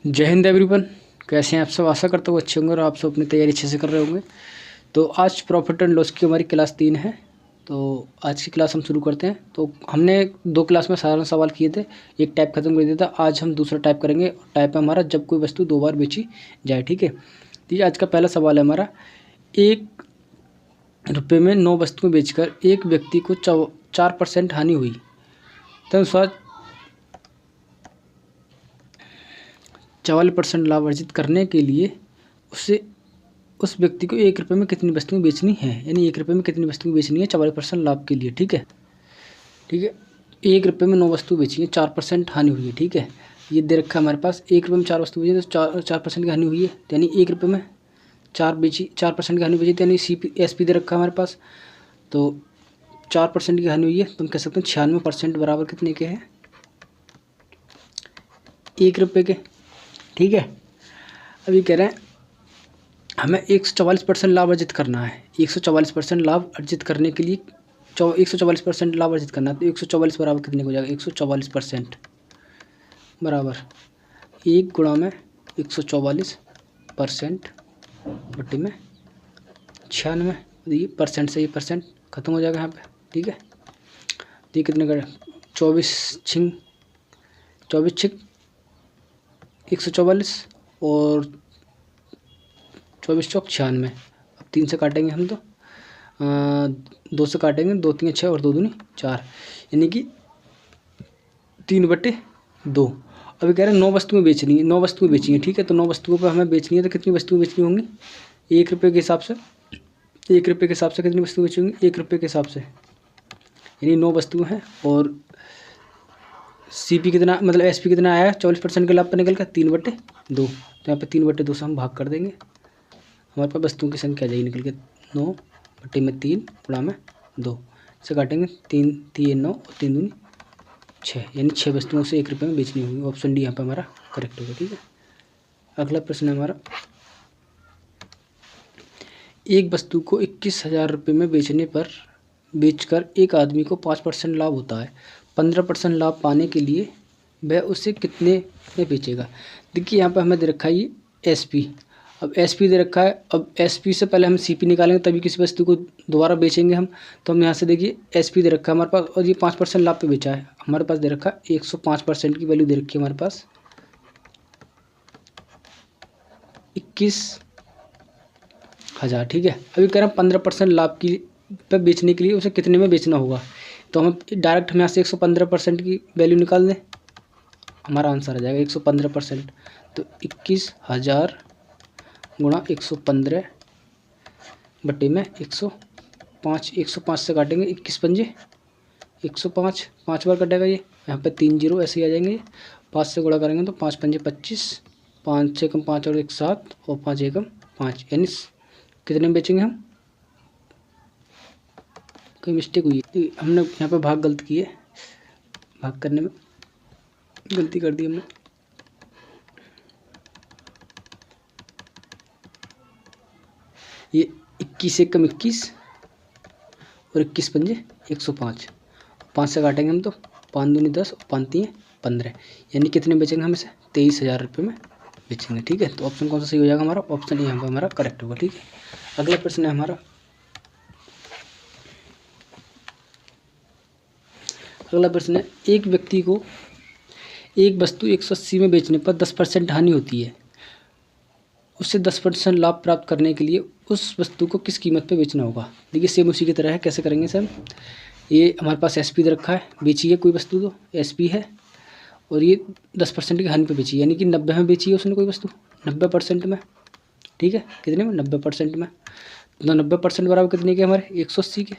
जय हिंद एवरीवन। कैसे हैं आप सब? आशा करता हूँ अच्छे होंगे और आप सब अपनी तैयारी अच्छे से कर रहे होंगे। तो आज प्रॉफिट एंड लॉस की हमारी क्लास 3 है। तो आज की क्लास हम शुरू करते हैं। तो हमने 2 क्लास में साधारण सवाल किए थे, एक टाइप खत्म कर दिया था। आज हम दूसरा टाइप करेंगे। टाइप है हमारा जब कोई वस्तु 2 बार बेची जाए। ठीक है, तो ये आज का पहला सवाल है हमारा। 1 रुपये में 9 वस्तुएं बेचकर एक व्यक्ति को 4% हानि हुई। तदनुसार 44% लाभ अर्जित करने के लिए उसे उस व्यक्ति को 1 रुपये में कितनी वस्तुएं बेचनी है। यानी 1 रुपये में कितनी वस्तुएं बेचनी है 44% लाभ के लिए। ठीक है, ठीक है। 1 रुपये में 9 वस्तु बेची है, 4% हानि हुई है। ठीक है, ये दे रखा है हमारे पास। 1 रुपये में 4 वस्तु बेची तो 4% की हानि हुई है। तो यानी 1 रुपये में 4% की हानि बेची, तो यानी CP दे रखा है हमारे पास। तो 4% की हानि हुई है, तो हम कह सकते हैं 96% बराबर कितने के हैं? 1 रुपये के। ठीक है, अभी कह रहे हैं हमें 144% लाभ अर्जित करना है। 144% लाभ अर्जित करने के लिए 144% लाभ अर्जित करना है। तो 144 बराबर कितने हो जाएगा? 144% बराबर 1 गुणा में 144% बट्टे में 96। ये परसेंट से ये परसेंट खत्म हो जाएगा यहाँ पे। ठीक है, तो ये कितने का? 24 छिक 144 और 24 चौक 96। अब 3 से काटेंगे हम तो 2 से काटेंगे, 2 3 6 और 2 दूनी 4, यानी कि 3/2। अभी कह रहे हैं 9 वस्तुएं बेचनी है, 9 वस्तुएं बेची हैं। ठीक है, तो 9 वस्तुओं पर हमें बेचनी है, तो कितनी वस्तुएं बेचनी होंगी? 1 रुपये के हिसाब से। 1 रुपये के हिसाब से कितनी वस्तुएं बेची होंगी? 1 रुपये के हिसाब से, यानी 9 वस्तुएं हैं। और CP कितना, मतलब SP कितना आया? 44% के लाभ पर निकल कर 3/2। तो यहाँ पे 3/2 से हम भाग कर देंगे, हमारे पास वस्तुओं की संख्या आ जाएगी निकल के 9/3 गुणा में 2 से काटेंगे। 3 3 9 और 3 दूनी 6, यानी 6 वस्तुओं से 1 रुपये में बेचनी होगी। ऑप्शन डी यहाँ पे हमारा करेक्ट होगा। ठीक है, अगला प्रश्न है हमारा। एक वस्तु को 21,000 रुपये में बेचकर एक आदमी को 5% लाभ होता है। 15% लाभ पाने के लिए वह उसे कितने में बेचेगा? देखिए यहाँ पर हमें दे रखा है ये SP। अब SP दे रखा है। अब SP से पहले हम CP निकालेंगे, तभी किसी वस्तु को दोबारा बेचेंगे हम। तो हम यहाँ से देखिए SP दे रखा है हमारे पास, और ये 5% लाभ पे बेचा है। हमारे पास दे रखा है 105% की वैल्यू दे रखी है हमारे पास 21,000। ठीक है, अभी कह रहे हैं 15% लाभ की पे बेचने के लिए उसे कितने में बेचना होगा। तो हम डायरेक्ट हम यहाँ से 115% की वैल्यू निकाल दें, हमारा आंसर आ जाएगा 115%। तो 21,000 गुणा 115 बटे में 105। 105 से काटेंगे, 21 पंजे 105, 5 बार कटेगा ये। यहाँ पे 3 जीरो ऐसे ही आ जाएंगे। 5 से गुणा करेंगे तो 5 पंजे 25, 5 से कम 5 और 1 7 और 5 एकम 5, यानी कितने में बेचेंगे हम? कोई मिस्टेक हुई है, हमने यहाँ पे भाग गलत किए, भाग करने में गलती कर दी हमने। ये 21 एकम 21 और 21 पंजे 105। 5 से काटेंगे हम तो 5 दूनी 10 और 5 3 15, यानी कितने बेचेंगे हम इसे? 23,000 रुपये में बेचेंगे। ठीक है, तो ऑप्शन कौन सा सही हो जाएगा हमारा? ऑप्शन यहाँ पर हमारा करेक्ट होगा। ठीक है, अगला प्रश्न है हमारा। अगला प्रश्न है, एक व्यक्ति को एक वस्तु 180 में बेचने पर 10% हानि होती है। उससे 10% लाभ प्राप्त करने के लिए उस वस्तु को किस कीमत पे बेचना होगा? देखिए सेम उसी की तरह है। कैसे करेंगे सर? ये हमारे पास SP दे रखा है, बेची है कोई वस्तु तो SP है, और ये 10% की हानि पे बेची, यानी कि 90 में बेची है उसने कोई वस्तु, 90% में। ठीक है, कितने में? 90% में। तो 90% बराबर कितने के? हमारे 180 के।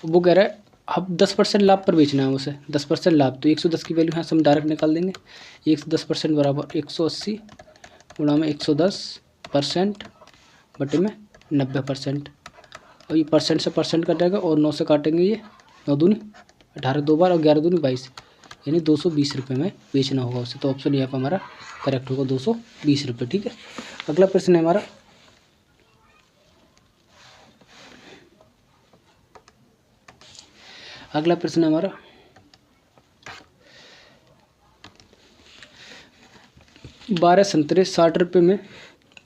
वो कह रहा है अब 10% लाभ पर बेचना है उसे, 10% लाभ। तो 110 की वैल्यू यहाँ से हम डायरेक्ट निकाल देंगे। 110% बराबर 180 गुणा में 110% बटे में 90%। और ये परसेंट से परसेंट कटेगा और 9 से काटेंगे, ये 9 दूनी 18 2 बार और 11 दूनी 22, यानी 220 रुपये में बेचना होगा उसे। तो ऑप्शन यहाँ पर हमारा करेक्ट होगा 220 रुपये। ठीक है, अगला प्रश्न है हमारा। अगला प्रश्न है हमारा, 12 संतरे 60 रुपये में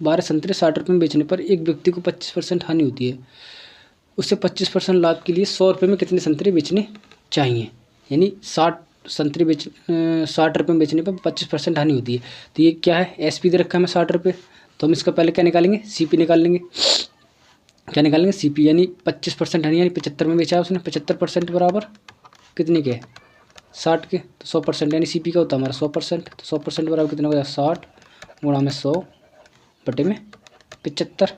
12 संतरे 60 रुपये में बेचने पर एक व्यक्ति को 25% हानि होती है। उसे 25% लाभ के लिए 100 रुपये में कितने संतरे बेचने चाहिए। यानी 60 रुपये में बेचने पर 25% हानि होती है। तो ये क्या है, एसपी दे रखा है हमें 60 रुपये। तो हम इसका पहले क्या निकालेंगे, सीपी निकाल लेंगे। क्या निकालेंगे, सीपी, यानी 25% हानि, यानी 75 में बेचा है उसने। 75% बराबर कितने के, 60 के। तो 100%, यानी सीपी का होता है हमारा 100%। तो 100% बराबर कितना हो गया, 60 गुणा में 100 बटे में 75।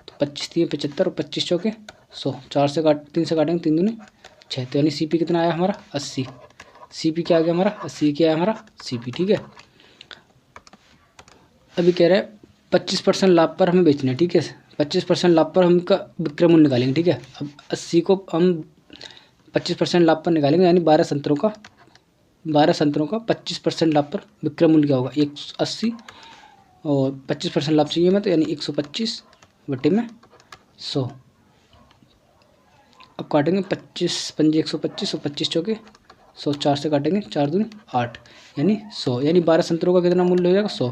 तो 25 3 75 और 25 चौके 100। 3 से काटेंगे, 3 दूनी 6। तो यानी सीपी कितना आया हमारा, 80। सीपी क्या आ गया हमारा, 80 क्या है हमारा सीपी। ठीक है, अभी कह रहे हैं 25% लाभ पर हमें बेचना है। ठीक है, 25% लाभ पर हम का विक्रय मूल्य निकालेंगे। ठीक है, अब 80 को हम 25% लाभ पर निकालेंगे, यानी 12 संतरों का 25% लाभ पर विक्रय मूल्य क्या होगा, 180। और 25% लाभ चाहिए मैं, तो यानी 125 बटे में 100। अब काटेंगे 25 पंजे 125 और 25 चौके 100। 4 से काटेंगे, 4 दूनी 8, यानी 100। यानी 12 संतरों का कितना मूल्य हो जाएगा, 100।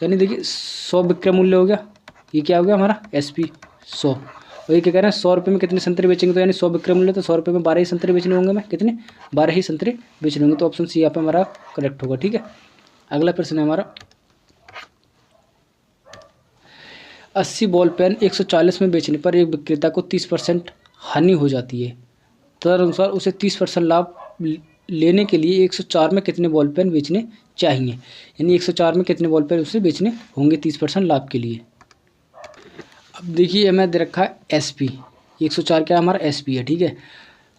यानी देखिए 100 विक्रय मूल्य हो गया। ये क्या हो गया हमारा, एसपी 100। और ये क्या कह रहे हैं, 100 रुपये में कितने संतरे बेचेंगे। तो यानी 100 विक्रय मूल्य, तो 100 रुपये में 12 ही संतरे बेचने होंगे। मैं कितने, 12 ही संतरे बेचने होंगे। तो ऑप्शन सी यहाँ पे हमारा करेक्ट होगा। ठीक है, अगला प्रश्न है हमारा, 80 बॉल पेन 140 में बेचने पर एक विक्रेता को 30% हानि हो जाती है। तदनुसार उसे 30% लाभ लेने के लिए 104 में कितने बॉल पेन बेचने चाहिए। यानी 104 में कितने बॉल पेन उसे बेचने होंगे 30% लाभ के लिए। अब देखिए हमें दे रखा है एसपी, 104 क्या हमारा एसपी है। ठीक है,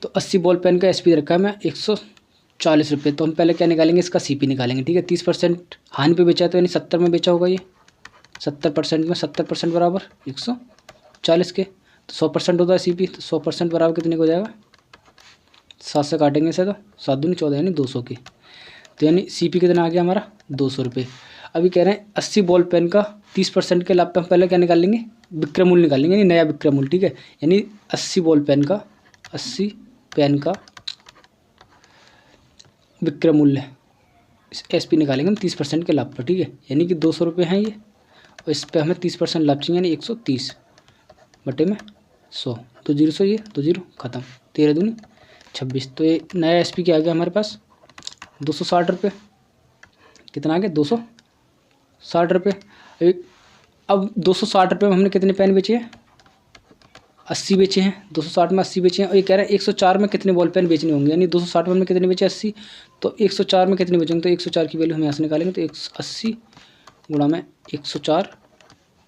तो 80 बॉल पेन का एसपी दे रखा है हमें 140 रुपये। तो हम पहले क्या निकालेंगे, इसका सीपी निकालेंगे। ठीक है, 30% हानि पे बेचा है, तो यानी 70 में बेचा होगा। ये 70% में 70% बराबर 140 के, तो 100% होता है सीपी। तो 100% बराबर कितने को हो जाएगा, 7 से काटेंगे इसे, तो 7 दूनी 14, यानी 200 के। तो यानी सीपी कितना आ गया हमारा, 200 रुपये। अभी कह रहे हैं 80 बॉल पेन का 30% के लाभ पे हम पहले क्या निकाल लेंगे, विक्रय मूल्य निकाल लेंगे, यानी नया विक्रय मूल्य। ठीक है, यानी 80 पेन का विक्रय मूल्य एसपी निकालेंगे हम 30% के लाभ पर। ठीक है, यानी कि 200 रुपये हैं ये, और इस पर हमें 30% लाभ चाहिए, यानी 130 बटे में 100। तो 0 से ये 2 0 खत्म, 13 दूनी 26। तो ये नया एसपी क्या आ गया हमारे पास, 260 रुपये। कितना आ गया, 260 रुपये। अब 260 रुपये में हमने कितने पेन बेचे हैं, 80 बेचे हैं। 260 में 80 बेचे हैं। और ये कह रहा है 104 में कितने बॉल पेन बेचने होंगे, यानी 260 में हमने कितने बेचे, 80। तो 104 में कितने बेचेंगे, तो 104 की वैल्यू हम यहाँ से निकालेंगे। तो 180 गुणा में 104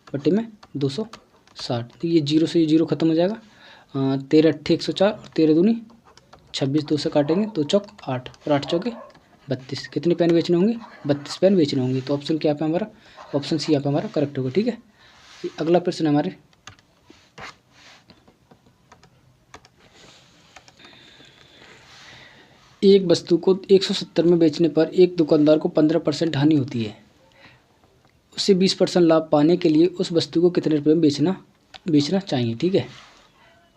बटे में 260। तो ये 0 से ये 0 खत्म हो जाएगा। 13 अट्ठे 104 और 13 दूनी 26, 2 से काटेंगे, 2 चौक 8 और 8 चौके 32। कितने पेन बेचने होंगे, 32 पेन बेचने होंगे। तो ऑप्शन क्या पे हमारा, ऑप्शन सी यहाँ पे हमारा करेक्ट होगा। ठीक है, अगला प्रश्न है हमारे, एक वस्तु को 170 में बेचने पर एक दुकानदार को 15% हानि होती है। उसे 20% लाभ पाने के लिए उस वस्तु को कितने रुपये में बेचना चाहिए। ठीक है,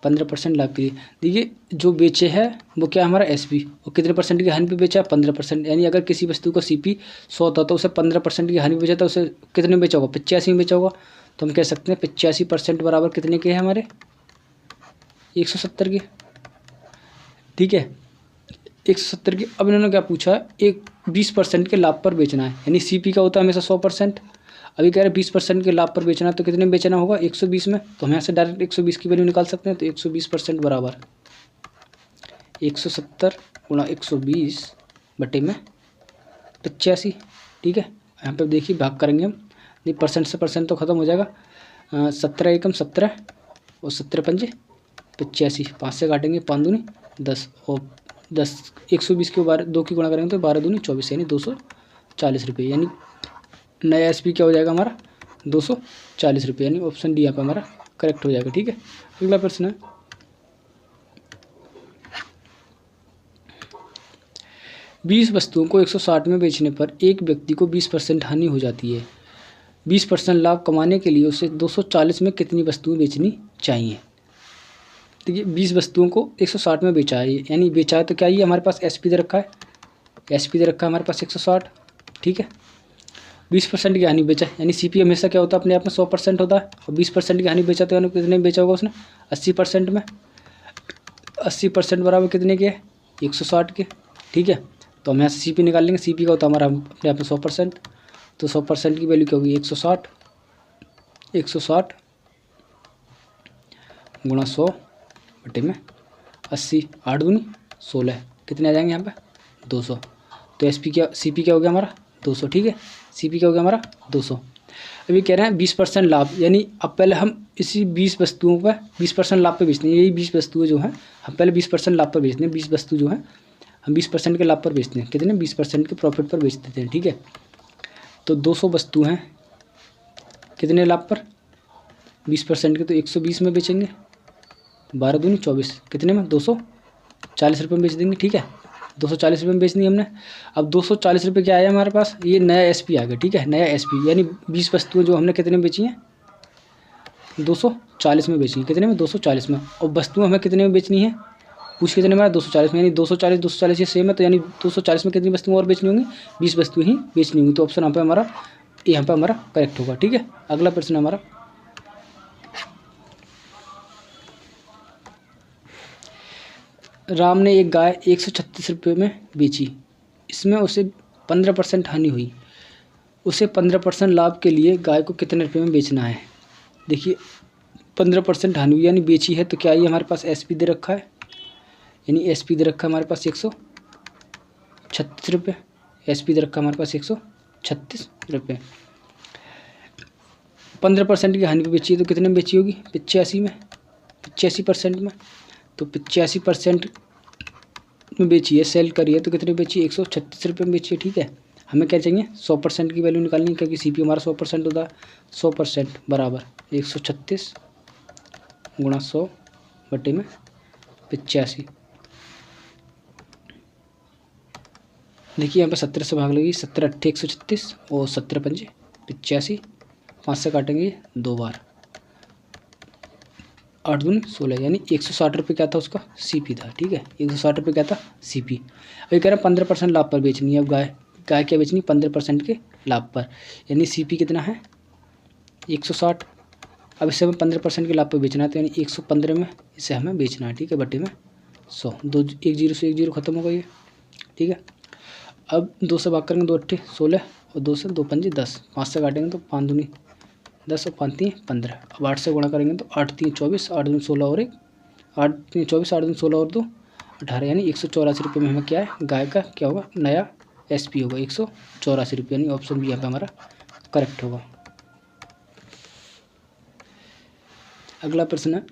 15% लाभ के लिए। देखिए जो बेचे है वो क्या हमारा एसपी, और कितने परसेंट की हानि पे बेचा है, 15%। यानी अगर किसी वस्तु का सीपी 100 था तो उसे 15% की हानि पे बेचा था, उसे कितने में बेचा होगा, 85 में बेचा होगा। तो हम कह सकते हैं 85% बराबर कितने के हैं हमारे, 170 के। ठीक है, 170 के। अब इन्होंने क्या पूछा है, एक 20% के लाभ पर बेचना है, यानी सीपी का होता है हमेशा 100%। अभी कह रहे हैं 20% के लाभ पर बेचना है, तो कितने में बेचना होगा, 120 में। तो हम यहाँ से डायरेक्ट 120 की वैल्यू निकाल सकते हैं। तो 120% बराबर 170 गुणा 120 बटे में 85। ठीक है, यहाँ पर देखिए भाग करेंगे हम, ये परसेंट से परसेंट तो ख़त्म हो जाएगा। 17 एकम 17 और 17 पंजे 85, 5 से काटेंगे, 5 दूनी 10 और 10 120 के 2 की गुणा करेंगे तो 12 दूनी 24, यानी 240 रुपये। यानी नया एसपी क्या हो जाएगा हमारा, 240 रुपये। यानी ऑप्शन डी यहाँ पे हमारा करेक्ट हो जाएगा। ठीक है, अगला प्रश्न है, बीस वस्तुओं को 160 में बेचने पर एक व्यक्ति को 20% हानि हो जाती है। 20% लाभ कमाने के लिए उसे 240 में कितनी वस्तुएं बेचनी चाहिए। देखिए 20 वस्तुओं को 160 में बेचा है, यानी बेचा है तो क्या ये हमारे पास एसपी दे रखा है, एसपी दे रखा है हमारे पास 160। ठीक है, 20% की हानि बेचा, यानी CP हमेशा क्या होता है अपने आप में 100% होता है, और 20% की हानि बेचा तो यानी कितने में बेचा होगा उसने 80% में। 80% बराबर कितने के, 160 के, ठीक है। तो हम यहाँ से CP निकाल लेंगे, CP का होता है हमारा अपने आप में 100%, तो 100% की वैल्यू क्या होगी 160 गुणा 100 बटे में 80, 8 दूनी 16, कितने आ जाएंगे यहाँ पे 200। तो CP क्या हो गया हमारा 200, ठीक है। CP क्या हो गया हमारा 200। अभी कह रहे हैं 20% लाभ, यानी अब पहले हम इसी 20 वस्तुओं पर 20% लाभ पे बेचते हैं। यही 20 वस्तुएं जो हैं हम पहले 20% लाभ पर बेचते हैं। 20 वस्तु जो हैं हम 20% के लाभ पर बेचते हैं, कितने 20% के प्रॉफिट पर बेच देते हैं, ठीक है। तो 200 वस्तु हैं कितने लाभ पर 20% के, तो 120 में बेचेंगे, 12 दूनी 24, कितने में 240 रुपये में बेच देंगे, ठीक है। 240 रुपये में बेच दी हमने। अब 240 रुपये क्या आया हमारे पास, ये नया SP आ गया, ठीक है। नया SP यानी 20 वस्तुएं जो हमने कितने में बेची हैं 240 में बेची, कितने में 240 में। और वस्तुएं हमें कितने में बेचनी है, पूछ कितने में 240 में, यानी 240 ये सेम है, तो यानी 240 में कितनी वस्तुएं और बेचनी होंगी 20 वस्तुएं ही बेचनी होंगी। तो ऑप्शन यहाँ पे हमारा करेक्ट होगा, ठीक है। अगला प्रश्न हमारा, राम ने एक गाय 136 रुपये में बेची, इसमें उसे 15% हानि हुई, उसे 15% लाभ के लिए गाय को कितने रुपये में बेचना है। देखिए 15% हानि हुई यानी बेची है, तो क्या ये हमारे पास SP दे रखा है, यानी SP दे रखा है हमारे पास 136 रुपये, SP दे रखा है हमारे पास 136 रुपये। 15% की हानि पे बेची है तो कितने में बेची होगी 85% में, तो 85% में बेची है, सेल करी है, तो कितने बेची 136 रुपये में बेची है, ठीक है। हमें क्या चाहिए 100% की वैल्यू निकालनी है, क्योंकि CP हमारा 100% होता है। 100% बराबर 136 गुणा 100 बटे में 85। देखिए यहाँ पे 17 से भाग लगी, 17 अट्ठे 136 और 17 पंजे 85, 5 से काटेंगे 2 बार, 8 दूनी 16, यानी 160 रुपये क्या था उसका CP था, ठीक है। 160 रुपये क्या था CP। अभी कह रहा है 15% लाभ पर बेचनी है। अब गाय क्या बेचनी 15% के लाभ पर, यानी CP कितना है 160। अब इसे हमें 15% के लाभ पर बेचना है, तो यानी 115 में इसे हमें बेचना है, ठीक है, बटे में 100। 1 0 से 1 0 खत्म हो गई है, ठीक है। अब 2 से भाग करेंगे, 2 अट्ठे 16 और 2 से 2 पंजे 10, 5 से काटेंगे तो 5 दूनी 10 और 5 3 15। अब 8 से गुणा करेंगे तो 8 3 24, 8 दूनी 16 और 1, 8 3 24, 8 दूनी 16 और 2 18, यानी 184 रुपये में हमें क्या है गाय का क्या होगा नया SP होगा 184 रुपये, यानी ऑप्शन B यहाँ पे हमारा करेक्ट होगा। अगला प्रश्न है,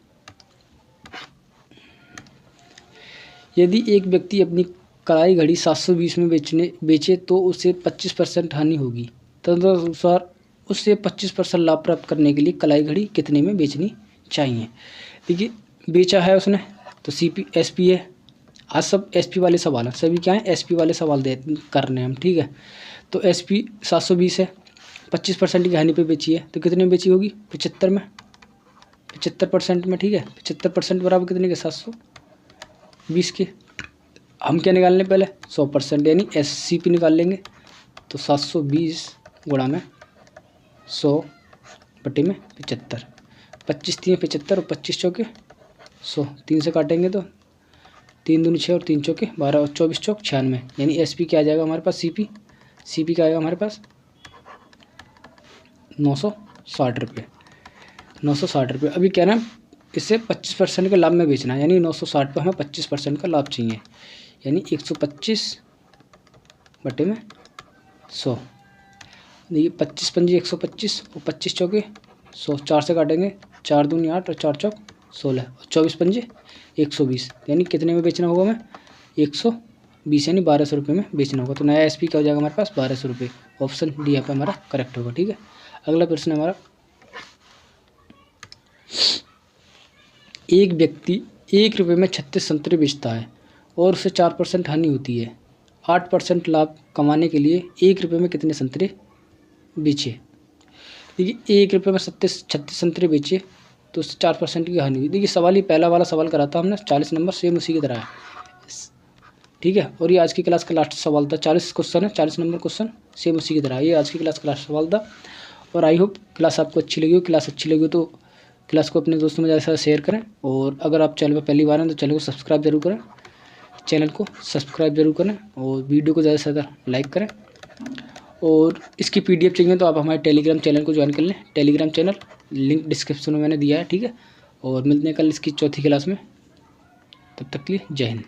यदि एक व्यक्ति अपनी कढ़ाई घड़ी 720 में बेचे तो उसे 25% हानि होगी, तदनुसार उससे 25% लाभ प्राप्त करने के लिए कलाई घड़ी कितने में बेचनी चाहिए। देखिए बेचा है उसने तो CP SP है, आज सब SP वाले सवाल हैं, सभी क्या हैं SP वाले सवाल कर रहे हैं हम, ठीक है। तो SP 720 है, 25% की हानि पे बेची है, तो कितने में बेची होगी 75 में, 75% में, ठीक है। 75% बराबर कितने के 720 के। हम क्या निकालने पहले 100%, यानी CP निकाल लेंगे, तो 720 गुणा में 100 बटे में 75, 25 3 75 और 25 चौके 100, 3 से काटेंगे तो 3 दूनी 6 और 3 चौके 12 और 24 चौक 96, यानी SP क्या आ जाएगा हमारे पास CP क्या आएगा हमारे पास 960 रुपये, 960 रुपये। अभी क्या ना इसे 25% के लाभ में बेचना है, यानी 960 पर हमें 25% का लाभ चाहिए, यानी 125 बटे में 100। देखिए 25 पंजी 125 और 25 चौके 100, 4 से काटेंगे 4 दूनी 8 और 4 चौक 16 और 24 पंजे 120, यानी कितने में बेचना होगा हमें 120, यानी 1200 रुपये में बेचना होगा। तो नया SP क्या हो जाएगा हमारे पास 1200 रुपये, ऑप्शन D यहाँ पर हमारा करेक्ट होगा, ठीक है। अगला प्रश्न हमारा, एक व्यक्ति 1 रुपये में 36 संतरे बेचता है और उसे 4% हानि होती है, 8% लाभ कमाने के लिए 1 रुपये में कितने संतरे बेचे। देखिए 1 रुपये में 36 संतरे बेचे तो उससे 4% की हानि हुई। देखिए सवाल ही पहला वाला सवाल करा था हमने 40 नंबर, सेम उसी की तरह है। ठीक है। और ये आज की क्लास का लास्ट सवाल था, 40 क्वेश्चन है, 40 नंबर क्वेश्चन सेम उसी की तरह। ये आज की क्लास का लास्ट सवाल था और आई होप क्लास आपको अच्छी लगी हो। क्लास अच्छी लगी हो तो क्लास को अपने दोस्तों में ज़्यादा शेयर करें, और अगर आप चैनल पर पहली बार हैं तो चैनल को सब्सक्राइब जरूर करें, और वीडियो को ज़्यादा से ज़्यादा लाइक करें। और इसकी PDF चाहिए तो आप हमारे टेलीग्राम चैनल को ज्वाइन कर लें, टेलीग्राम चैनल लिंक डिस्क्रिप्शन में मैंने दिया है, ठीक है। और मिलते हैं कल इसकी चौथी क्लास में, तब तक के लिए जय हिंद।